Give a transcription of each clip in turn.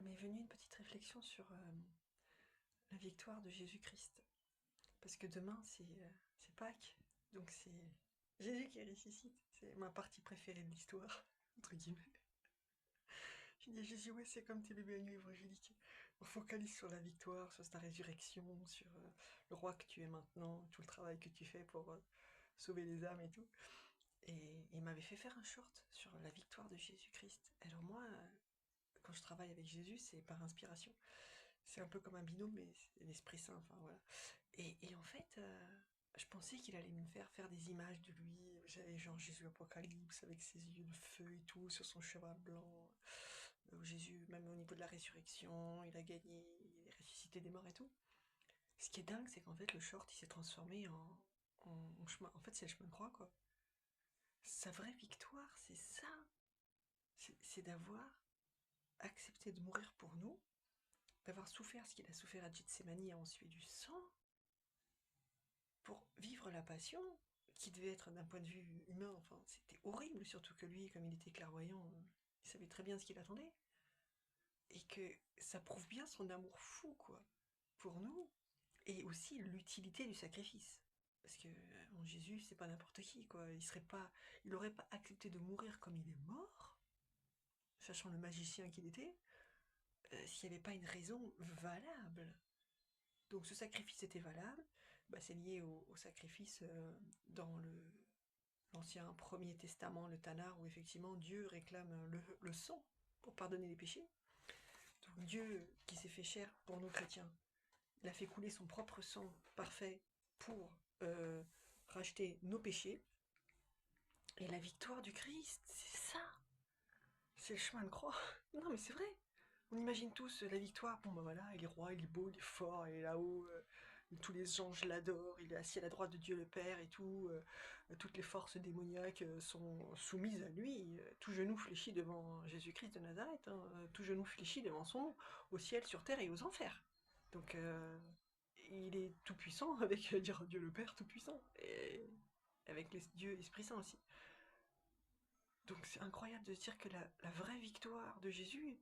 m'est venue une petite réflexion sur la victoire de Jésus-Christ. Parce que demain, c'est Pâques, donc c'est Jésus qui ressuscite. C'est ma partie préférée de l'histoire, entre guillemets. Je dis à Jésus, ouais, c'est comme tes bébés à nuit évangéliques. On focalise sur la victoire, sur ta résurrection, sur le roi que tu es maintenant, tout le travail que tu fais pour sauver les âmes et tout. Et il m'avait fait faire un short sur la victoire de Jésus-Christ. Alors moi, quand je travaille avec Jésus, c'est par inspiration. C'est un peu comme un binôme, mais c'est l'Esprit Saint, enfin voilà. Et en fait, je pensais qu'il allait me faire des images de lui. J'avais genre Jésus Apocalypse avec ses yeux de feu et tout, sur son cheval blanc. Jésus, même au niveau de la résurrection, il a gagné, il est ressuscité des morts et tout. Ce qui est dingue, c'est qu'en fait, le short, il s'est transformé en chemin. En fait, c'est le chemin de croix, quoi. Sa vraie victoire, c'est ça. C'est d'avoir accepté de mourir pour nous, d'avoir souffert ce qu'il a souffert à Gethsemane en suer du sang, pour vivre la passion, qui devait être d'un point de vue humain, enfin, c'était horrible, surtout que lui, comme il était clairvoyant, il savait très bien ce qu'il attendait. Et que ça prouve bien son amour fou, quoi, pour nous, et aussi l'utilité du sacrifice. Parce que Jésus, c'est pas n'importe qui, quoi. Il aurait pas accepté de mourir comme il est mort, sachant le magicien qu'il était, s'il n'y avait pas une raison valable. Donc ce sacrifice était valable, bah, c'est lié au sacrifice dans l'Ancien Premier Testament, le Tanakh, où effectivement Dieu réclame le sang pour pardonner les péchés. Donc Dieu qui s'est fait chair pour nous chrétiens, il a fait couler son propre sang parfait pour racheter nos péchés. Et la victoire du Christ, c'est ça. C'est le chemin de croix. Non mais c'est vrai. On imagine tous la victoire. Bon bah voilà, il est roi, il est beau, il est fort, il est là-haut. Tous les anges l'adorent, il est assis à la droite de Dieu le Père et tout. Toutes les forces démoniaques sont soumises à lui. Tout genou fléchit devant Jésus-Christ de Nazareth. Hein. Tout genou fléchit devant son nom, au ciel, sur terre et aux enfers. Donc il est tout puissant avec dire Dieu le Père tout puissant. Et avec Dieu Esprit Saint aussi. Donc c'est incroyable de se dire que la vraie victoire de Jésus,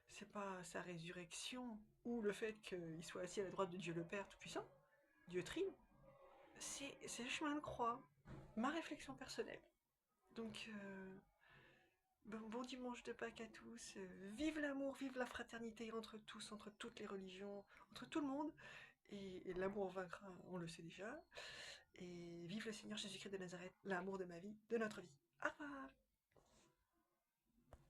c'est pas sa résurrection ou le fait qu'il soit assis à la droite de Dieu le Père Tout-Puissant, Dieu Trine, c'est le chemin de croix, ma réflexion personnelle. Donc, bon dimanche de Pâques à tous, vive l'amour, vive la fraternité entre tous, entre toutes les religions, entre tout le monde, et l'amour vaincra, on le sait déjà, et vive le Seigneur Jésus-Christ de Nazareth, l'amour de ma vie, de notre vie. Au revoir.